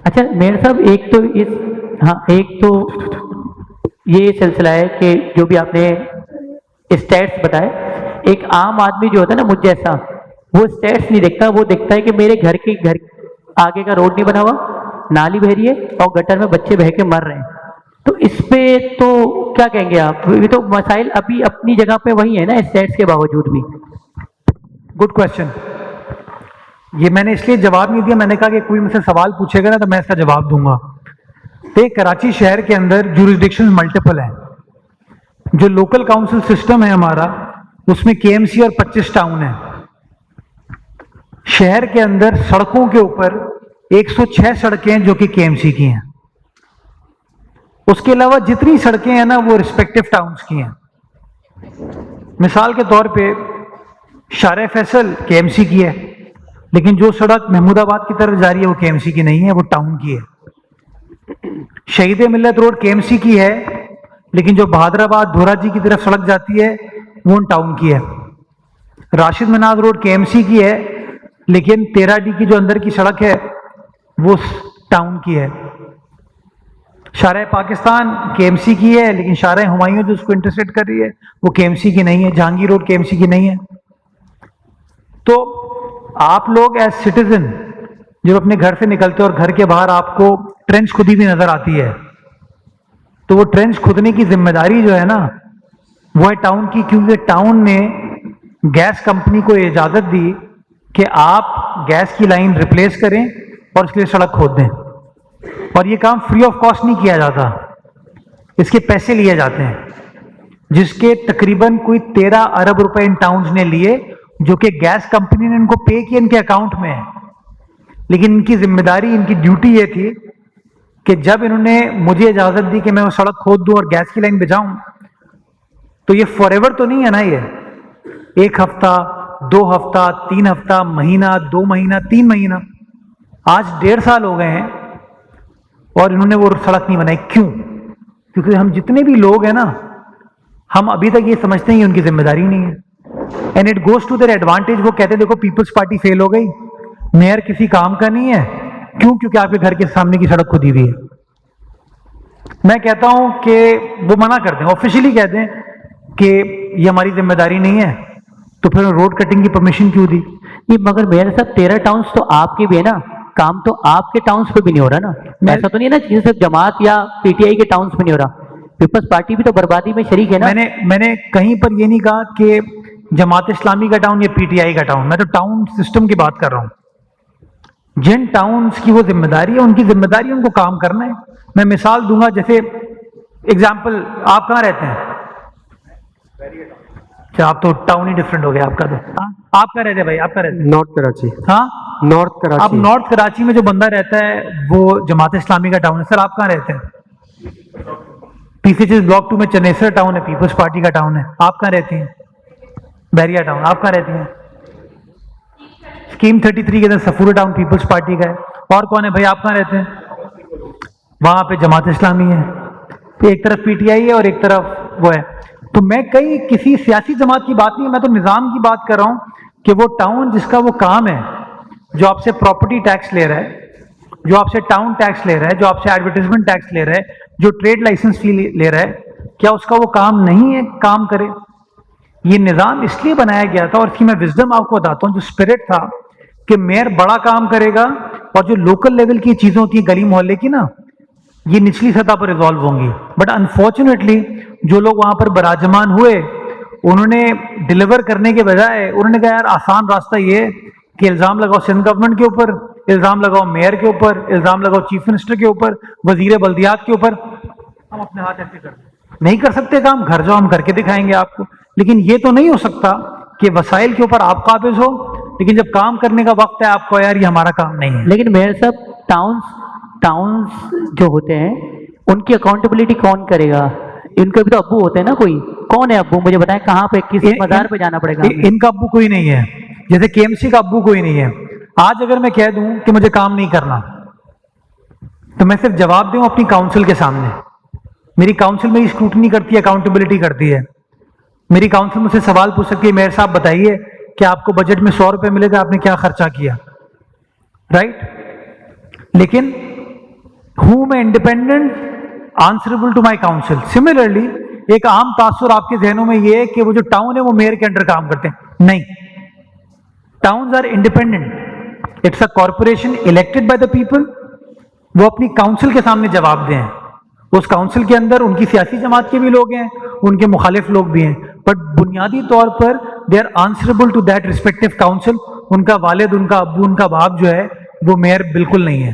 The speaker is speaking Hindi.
अच्छा मेयर साहब, एक तो इस, हाँ एक तो ये सिलसिला है कि जो भी आपने स्टैट्स बताए, एक आम आदमी जो होता है ना मुझ जैसा, वो स्टैट्स नहीं देखता, वो देखता है कि मेरे घर आगे का रोड नहीं बना हुआ, नाली बह रही है और गटर में बच्चे बह के मर रहे हैं। तो इस पे तो क्या कहेंगे आप? ये तो मसाइल अभी अपनी जगह पे वही है ना स्टैट्स के बावजूद भी। Good question. ये मैंने इसलिए जवाब नहीं दिया, मैंने कहा कि कोई मुझसे सवाल पूछेगा ना तो मैं इसका जवाब दूंगा। तो कराची शहर के अंदर ज्यूरिसडिक्शन मल्टीपल है। जो लोकल काउंसिल सिस्टम है हमारा, उसमें केएमसी और 25 टाउन है। शहर के अंदर सड़कों के ऊपर 106 सड़कें जो कि केएमसी की हैं। उसके अलावा जितनी सड़कें हैं ना वो रिस्पेक्टिव टाउन्स की हैं। मिसाल के तौर पे शारे फैसल केएमसी की है, लेकिन जो सड़क महमूदाबाद की तरफ जा रही है वो केएमसी की नहीं है, वो टाउन की है। शहीद मिल्लत रोड केएमसी की है, लेकिन जो बहादुराबाद धोराजी की तरफ सड़क जाती है वो टाउन की है। राशिद मनाज रोड केएमसी की है, लेकिन 13D की जो अंदर की सड़क है वो टाउन की है। शारा पाकिस्तान केएमसी की है, लेकिन शारा हुमायूं जो उसको इंटरसेक्ट कर रही है वो केएमसी की नहीं है। जहांगीर रोड केएमसी की नहीं है। तो आप लोग एज सिटीजन जब अपने घर से निकलते हो और घर के बाहर आपको ट्रेंच खुदी हुई नजर आती है, तो वो ट्रेंच खुदने की जिम्मेदारी जो है ना वो है टाउन की, क्योंकि टाउन ने गैस कंपनी को इजाजत दी कि आप गैस की लाइन रिप्लेस करें और इसके लिए सड़क खोद दें। और ये काम फ्री ऑफ कॉस्ट नहीं किया जाता, इसके पैसे लिए जाते हैं, जिसके तकरीबन कोई 13 अरब रुपए इन टाउन्स ने लिए, जो कि गैस कंपनी ने इनको पे किया इनके अकाउंट में है। लेकिन इनकी जिम्मेदारी, इनकी ड्यूटी ये थी कि जब इन्होंने मुझे इजाजत दी कि मैं वो सड़क खोद दूं और गैस की लाइन बिछाऊं, तो ये फॉरएवर तो नहीं है ना, ये 1 हफ्ता 2 हफ्ता 3 हफ्ता, महीना 2 महीना 3 महीना, आज 1.5 साल हो गए हैं और इन्होंने वो सड़क नहीं बनाई। क्यों? क्योंकि हम जितने भी लोग हैं ना, हम अभी तक ये समझते हैं उनकी जिम्मेदारी नहीं है। And it goes to their advantage. वो कहते हैं देखो पीपल्स पार्टी फेल हो गई, मेयर किसी काम का नहीं है। क्यों? क्योंकि आपके घर के सामने की सड़क खुदी हुई है। मैं कहता हूं कि वो मना कर दें, ऑफिशियली कह दें कि ये हमारी जिम्मेदारी नहीं है, तो फिर रोड कटिंग की परमिशन क्यों दी? ये मगर मेयर साहब 13 टाउन्स तो आपके भी है ना, काम तो आपके टाउन्स पे भी नहीं हो रहा ना। ऐसा तो नहीं है ना कि सिर्फ जमात या पीटीआई के टाउन्स पे नहीं हो रहा, पीपल्स पार्टी भी तो बर्बादी में शरीक है ना। मैंने कहीं पर ये नहीं कहा कि जमात इस्लामी का टाउन या पीटीआई का टाउन, मैं तो टाउन सिस्टम की बात कर रहा हूं। जिन टाउन्स की वो जिम्मेदारी है, उनकी जिम्मेदारी उनको काम करना है। मैं मिसाल दूंगा, जैसे एग्जाम्पल, आप कहां रहते हैं? अच्छा, आप तो टाउन ही डिफरेंट हो गया आपका। तो आप कहां रहते हैं भाई? आप कहां रहते हैं? नॉर्थ कराची। हाँ, नॉर्थ कराची। अब नॉर्थ कराची में जो बंदा रहता है वो जमात इस्लामी का टाउन है। सर आप कहां रहते हैं? पीसीसी ब्लॉक 2 में चनेसर टाउन है, पीपल्स पार्टी का टाउन है। आप कहां रहती हैं? बैरिया टाउन। आप कहां रहती हैं? स्कीम 33 के अंदर सफूरा टाउन पीपल्स पार्टी का है। और कौन है भाई? आप कहां रहते हैं? वहां पे जमात इस्लामी है। तो एक तरफ पीटीआई है और एक तरफ वो है। तो मैं कहीं किसी सियासी जमात की बात नहीं, मैं तो निजाम की बात कर रहा हूं कि वो टाउन जिसका वो काम है, जो आपसे प्रॉपर्टी टैक्स ले रहा है, जो आपसे टाउन टैक्स ले रहा है, जो आपसे एडवर्टाइजमेंट टैक्स ले रहा है, जो ट्रेड लाइसेंस फी ले रहा है, क्या उसका वो काम नहीं है काम करे? ये निजाम इसलिए बनाया गया था, और इसकी मैं विजडम आपको बताता हूं, जो स्पिरिट था कि मेयर बड़ा काम करेगा और जो लोकल लेवल की चीजें होती हैं गली मोहल्ले की ना, ये निचली सतह पर रिजॉल्व होंगी। बट अनफॉर्चुनेटली जो लोग वहां पर बराजमान हुए, उन्होंने डिलीवर करने के बजाय उन्होंने कहा यार आसान रास्ता ये है कि इल्जाम लगाओ सिंध गवर्नमेंट के ऊपर, इल्जाम लगाओ मेयर के ऊपर, इल्जाम लगाओ चीफ मिनिस्टर के ऊपर, वजीर बल्दियात के ऊपर। हम अपने हाथ ऐसे कर नहीं कर सकते काम, घर जाओ हम करके दिखाएंगे आपको। लेकिन ये तो नहीं हो सकता कि वसाइल के ऊपर आप काबिज हो, लेकिन जब काम करने का वक्त है आपको यार ये हमारा काम नहीं है। लेकिन मेयर साहब टाउन्स जो होते हैं उनकी अकाउंटेबिलिटी कौन करेगा? इनके भी तो अब्बू होते हैं ना, कोई कौन है अब्बू? मुझे बताएं कहाँ पे, किस मजार पे जाना पड़ेगा? इनका अब्बू कोई नहीं है, जैसे केएमसी का अब्बू कोई नहीं है। आज अगर मैं कह दूं कि मुझे काम नहीं करना, तो मैं सिर्फ जवाब दूं अपनी काउंसिल के सामने। मेरी काउंसिल मेरी स्क्रूटनी करती है, अकाउंटेबिलिटी करती है। मेरी काउंसिल मुझसे सवाल पूछ सकती है, मेयर साहब बताइए कि आपको बजट में 100 रुपए मिले थे, आपने क्या खर्चा किया? राइट? लेकिन whom a independent answerable to my council. Similarly एक आम तासुर आपके जहनों में ये है कि वो जो टाउन है वो मेयर के अंडर काम करते हैं। नहीं, towns are independent. It's a corporation elected by the people. वो अपनी काउंसिल के सामने जवाब दें। उस काउंसिल के अंदर उनकी सियासी जमात के भी लोग हैं, उनके मुखालिफ लोग भी हैं, बट बुनियादी तौर पर they are answerable to that respective council. उनका वालिद, उनका अब्बू, उनका बाप जो है वो मेयर बिल्कुल नहीं है।